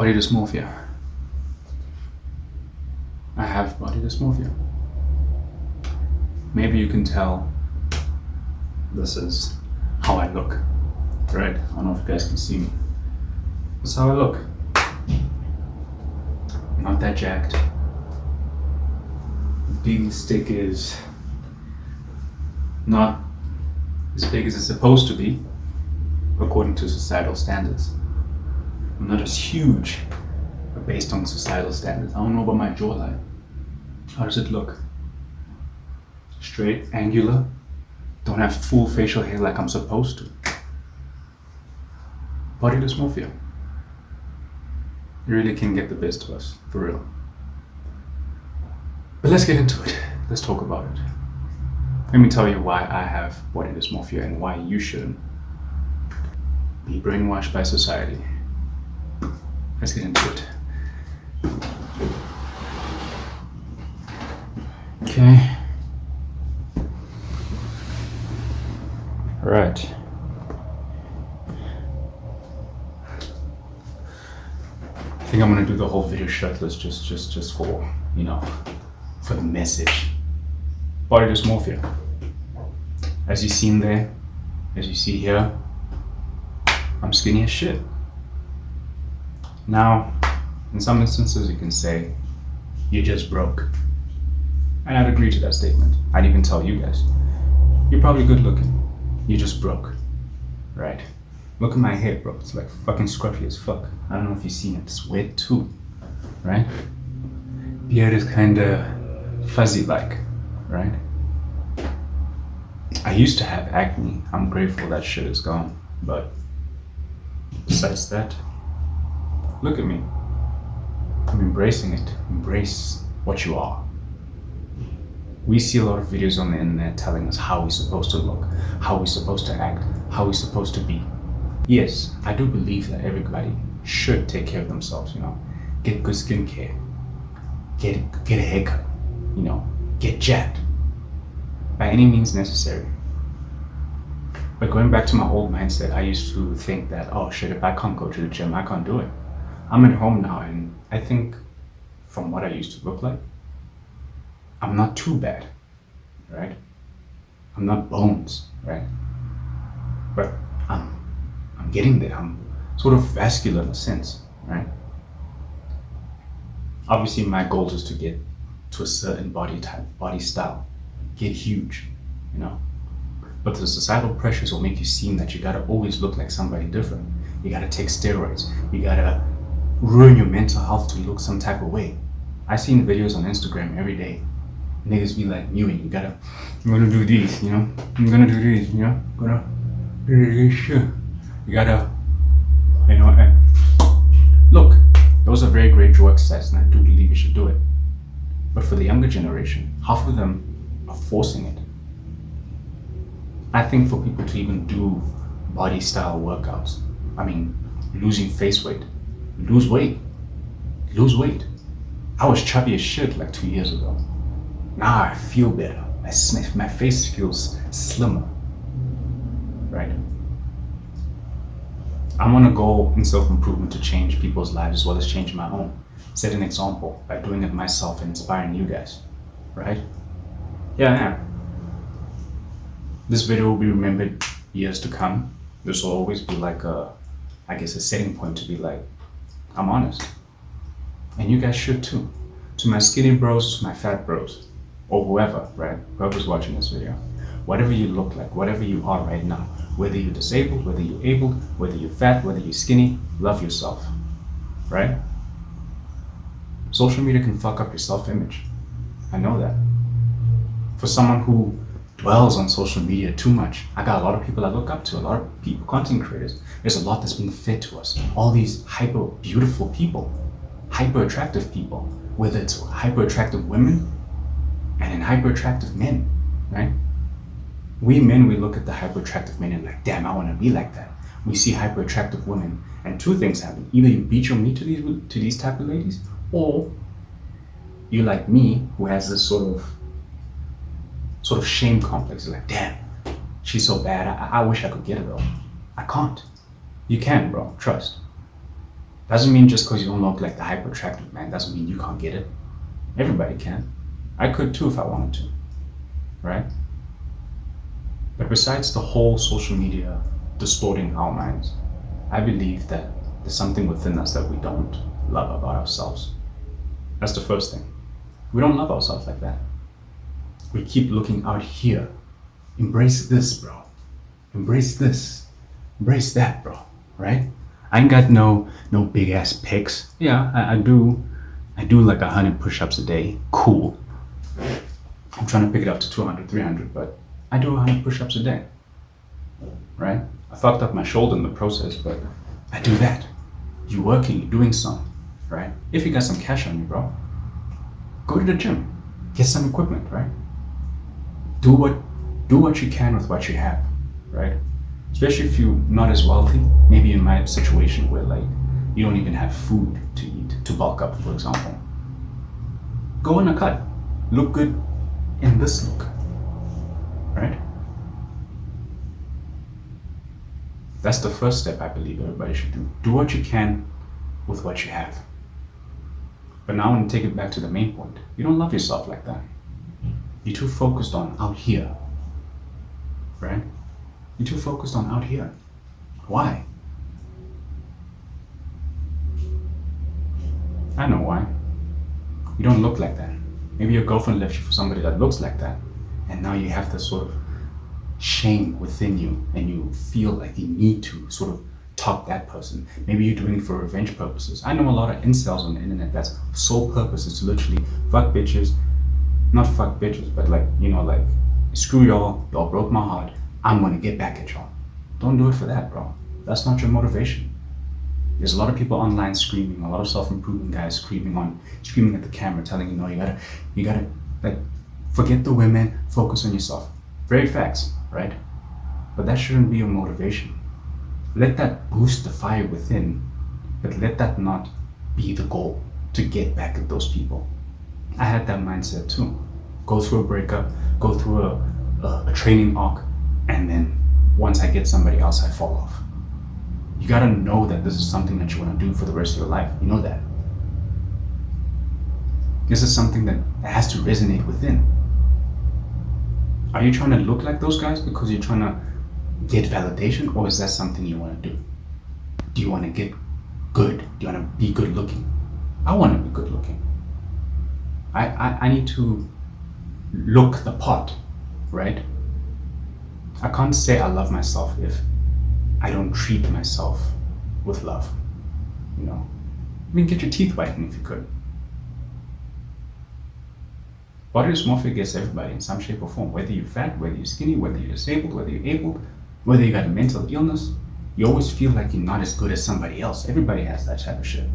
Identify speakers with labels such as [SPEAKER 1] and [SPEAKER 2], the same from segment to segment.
[SPEAKER 1] Body dysmorphia. I have body dysmorphia. Maybe you can tell this is how I look, right? I don't know if you guys can see me. This is how I look. Not that jacked. Big stick is not as big as it's supposed to be, according to societal standards. I'm not as huge, but based on societal standards. I don't know about my jawline. How does it look? Straight, angular, don't have full facial hair like I'm supposed to. Body dysmorphia. It really can get the best of us, for real. But let's get into it. Let's talk about it. Let me tell you why I have body dysmorphia and why you shouldn't be brainwashed by society. Let's get into it. Okay. All right. I think I'm gonna do the whole video shirtless just for, for the message. Body dysmorphia. As you seen there, as you see here, I'm skinny as shit. Now, in some instances you can say, you're just broke. And I'd agree to that statement. I'd even tell you guys, you're probably good looking. You're just broke, right? Look at my hair, bro. It's like fucking scruffy as fuck. I don't know if you've seen it. It's wet too, right? Beard is kinda fuzzy like, right? I used to have acne. I'm grateful that shit is gone. But besides that, look at me. I'm embracing it. Embrace what you are. We see a lot of videos on the internet telling us how we're supposed to look, how we're supposed to act, how we're supposed to be. Yes, I do believe that everybody should take care of themselves, get good skincare, get a haircut, get jacked by any means necessary. But going back to my old mindset, I used to think that, oh shit, if I can't go to the gym, I can't do it. I'm at home now, and I think from what I used to look like, I'm not too bad, right? I'm not bones, right? But I'm getting there. I'm sort of vascular in a sense, right? Obviously, my goal is to get to a certain body type, body style, get huge, But the societal pressures will make you seem that you gotta always look like somebody different. You gotta take steroids. You gotta ruin your mental health to look some type of way. I seen videos on Instagram every day. Niggas be like, I'm gonna do these, I'm gonna do these, gonna do this shit. You gotta, look, those are very great draw exercises, and I do believe you should do it. But for the younger generation, half of them are forcing it. I think for people to even do body style workouts, losing face weight, lose weight. I was chubby as shit like 2 years ago. Now I feel better. My face feels slimmer, right? I'm on a goal in self-improvement to change people's lives as well as change my own. Set an example by doing it myself and inspiring you guys, right? Yeah, I am. This video will be remembered years to come. This will always be like a setting point to be like, I'm honest. And you guys should too. To my skinny bros, to my fat bros, or whoever, right? Whoever's watching this video. Whatever you look like, whatever you are right now, whether you're disabled, whether you're able, whether you're fat, whether you're skinny, love yourself, right? Social media can fuck up your self-image. I know that. For someone who dwells on social media too much, I got a lot of people I look up to, a lot of people, content creators. There's a lot that's being fed to us. All these hyper beautiful people, hyper attractive people, whether it's hyper attractive women and then hyper attractive men, right? We men, we look at the hyper attractive men and like, damn, I want to be like that. We see hyper attractive women, and two things happen. Either you beat your meat to these type of ladies, or you like me, who has this sort of shame complex. Like, damn, she's so bad. I wish I could get her though. I can't. You can, bro. Trust. Doesn't mean just because you don't look like the hyper attractive man, doesn't mean you can't get it. Everybody can. I could too if I wanted to, right? But besides the whole social media distorting our minds, I believe that there's something within us that we don't love about ourselves. That's the first thing. We don't love ourselves like that. We keep looking out here. Embrace this, bro. Embrace this. Embrace that, bro. Right? I ain't got no big ass pecs. Yeah, I do like 100 push-ups a day. Cool. I'm trying to pick it up to 200, 300, but I do 100 push-ups a day. Right? I fucked up my shoulder in the process, but I do that. You're working, you're doing something, right? If you got some cash on you, bro, go to the gym. Get some equipment, right? Do what you can with what you have, right? Especially if you're not as wealthy, maybe in my situation where like you don't even have food to eat, to bulk up, for example. Go on a cut. Look good in this look, right? That's the first step I believe everybody should do. Do what you can with what you have. But now I want to take it back to the main point. You don't love yourself like that. You're too focused on out here, right? You're too focused on out here. Why? I know why. You don't look like that. Maybe your girlfriend left you for somebody that looks like that. And now you have this sort of shame within you and you feel like you need to sort of top that person. Maybe you're doing it for revenge purposes. I know a lot of incels on the internet that's sole purpose is to literally fuck bitches. Not fuck bitches, but like, you know, like, screw y'all broke my heart, I'm gonna get back at y'all. Don't do it for that, bro. That's not your motivation. There's a lot of people online screaming, a lot of self-improvement guys screaming at the camera, telling you, no, you gotta, like, forget the women, focus on yourself. Very facts, right? But that shouldn't be your motivation. Let that boost the fire within, but let that not be the goal to get back at those people. I had that mindset too. Go through a breakup, go through a training arc, and then once I get somebody else, I fall off. You gotta know that this is something that you wanna do for the rest of your life. You know that. This is something that has to resonate within. Are you trying to look like those guys because you're trying to get validation, or is that something you wanna do? Do you wanna get good? Do you wanna be good looking? I wanna be good looking. I need to look the part, right? I can't say I love myself if I don't treat myself with love, you know? I mean, get your teeth whitened if you could. Body dysmorphia gets everybody in some shape or form, whether you're fat, whether you're skinny, whether you're disabled, whether you're able, whether you got a mental illness, you always feel like you're not as good as somebody else. Everybody has that type of shit.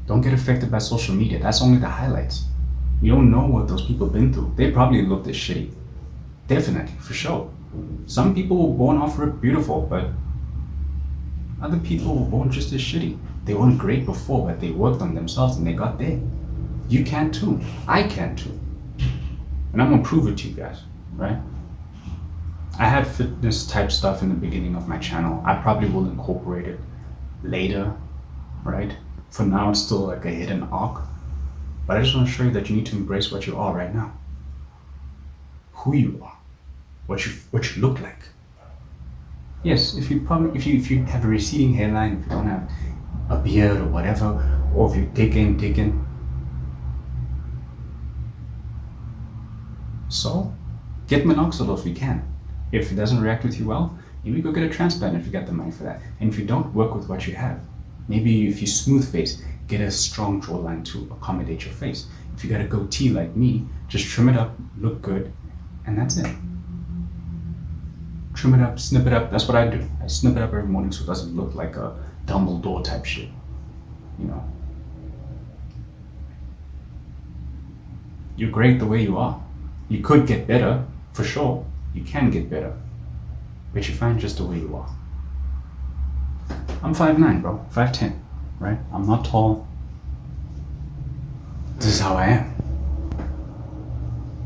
[SPEAKER 1] Don't get affected by social media. That's only the highlights. You don't know what those people been through. They probably looked as shitty. Definitely, for sure. Some people were born off rip beautiful, but other people were born just as shitty. They weren't great before, but they worked on themselves and they got there. You can too. I can too. And I'm gonna prove it to you guys, right? I had fitness type stuff in the beginning of my channel. I probably will incorporate it later, right? For now, it's still like a hidden arc. But I just want to show you that you need to embrace what you are right now. Who you are. What you look like. Yes, if you have a receding hairline, if you don't have a beard or whatever, or if you're taken. So, get minoxidil if you can. If it doesn't react with you well, maybe go get a transplant if you got the money for that. And if you don't, work with what you have. Maybe if you smooth face, get a strong jawline to accommodate your face. If you got a goatee like me, just trim it up, look good, and that's it. Trim it up, snip it up, that's what I do. I snip it up every morning so it doesn't look like a Dumbledore type shit, you know. You're great the way you are. You could get better, for sure. You can get better, but you're fine just the way you are. I'm 5'9", bro, 5'10", right? I'm not tall. This is how I am.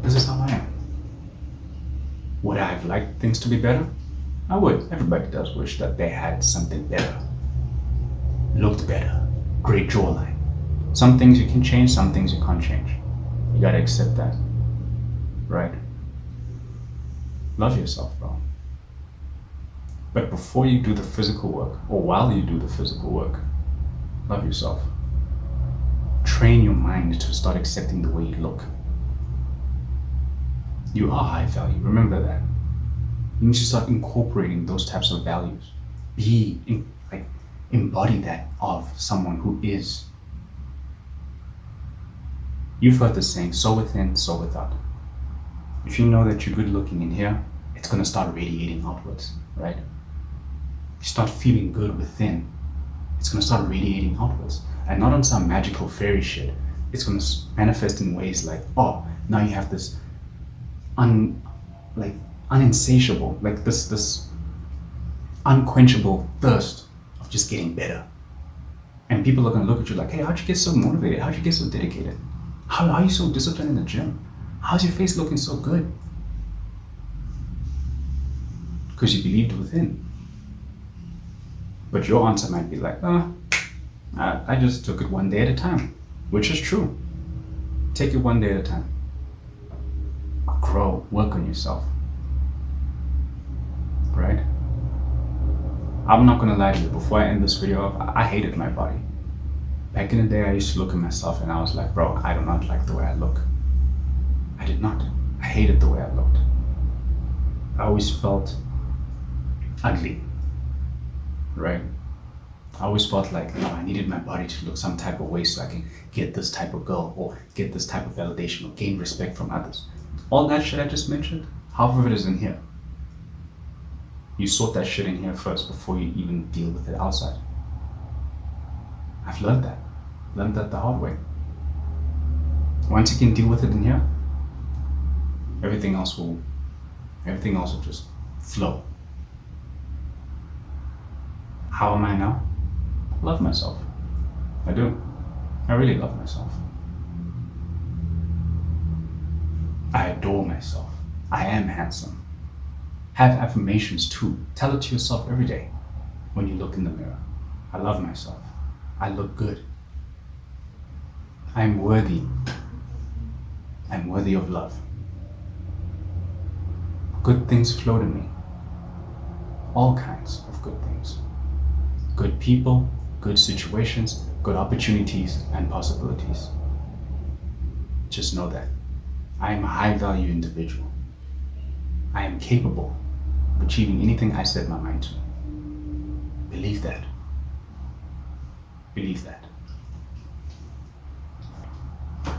[SPEAKER 1] This is how I am. Would I have liked things to be better? I would. Everybody does wish that they had something better, looked better, great jawline. Some things you can change, some things you can't change. You gotta accept that, right? Love yourself, bro. But before you do the physical work, or while you do the physical work, love yourself. Train your mind to start accepting the way you look. You are high value, remember that. You need to start incorporating those types of values. Embody that of someone who is. You've heard the saying, so within, so without. If you know that you're good looking in here, it's gonna start radiating outwards, right? You start feeling good within, it's gonna start radiating outwards. And not on some magical fairy shit. It's gonna manifest in ways like, oh, now you have this uninsatiable, like this unquenchable thirst of just getting better. And people are gonna look at you like, hey, how'd you get so motivated? How'd you get so dedicated? How are you so disciplined in the gym? How's your face looking so good? Because you believed within. But your answer might be like, I just took it one day at a time, which is true. Take it one day at a time. Grow, work on yourself. Right? I'm not gonna lie to you, before I end this video, I hated my body. Back in the day, I used to look at myself and I was like, bro, I do not like the way I look. I did not. I hated the way I looked. I always felt ugly, right? I always felt like, I needed my body to look some type of way so I can get this type of girl or get this type of validation or gain respect from others. All that shit I just mentioned, half of it is in here. You sort that shit in here first before you even deal with it outside. I've learned that the hard way. Once you can deal with it in here, everything else will just flow. How am I now? I love myself. I do. I really love myself. I adore myself. I am handsome. Have affirmations too. Tell it to yourself every day when you look in the mirror. I love myself. I look good. I'm worthy. I'm worthy of love. Good things flow to me. All kinds of good things. Good people, good situations, good opportunities and possibilities. Just know that I am a high value individual. I am capable of achieving anything I set my mind to. Believe that. Believe that.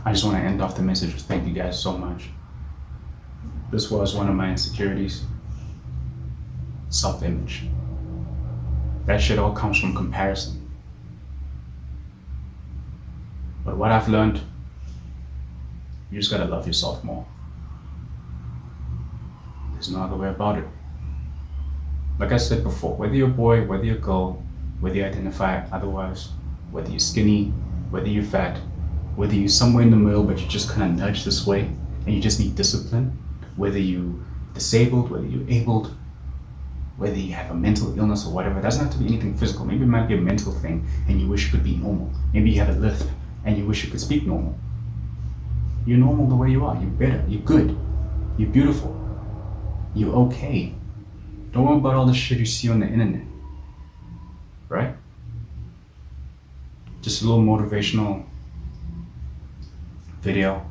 [SPEAKER 1] I just want to end off the message with thank you guys so much. This was one of my insecurities. Self-image. That shit all comes from comparison. But what I've learned, you just gotta love yourself more. There's no other way about it. Like I said before, whether you're a boy, whether you're a girl, whether you identify otherwise, whether you're skinny, whether you're fat, whether you're somewhere in the middle but you just kind of nudge this way and you just need discipline, whether you're disabled, whether you're abled, whether you have a mental illness or whatever, it doesn't have to be anything physical. Maybe it might be a mental thing and you wish you could be normal. Maybe you have a lisp and you wish you could speak normal. You're normal the way you are. You're better. You're good. You're beautiful. You're okay. Don't worry about all the shit you see on the internet. Right? Just a little motivational video.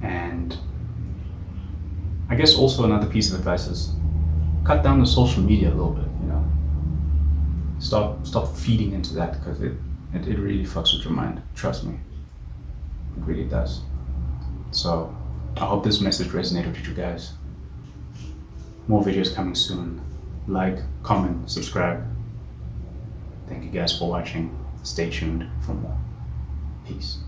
[SPEAKER 1] And I guess also another piece of advice is cut down the social media a little bit, Stop feeding into that because it really fucks with your mind. Trust me. It really does. So I hope this message resonated with you guys. More videos coming soon. Like, comment, subscribe. Thank you guys for watching. Stay tuned for more. Peace.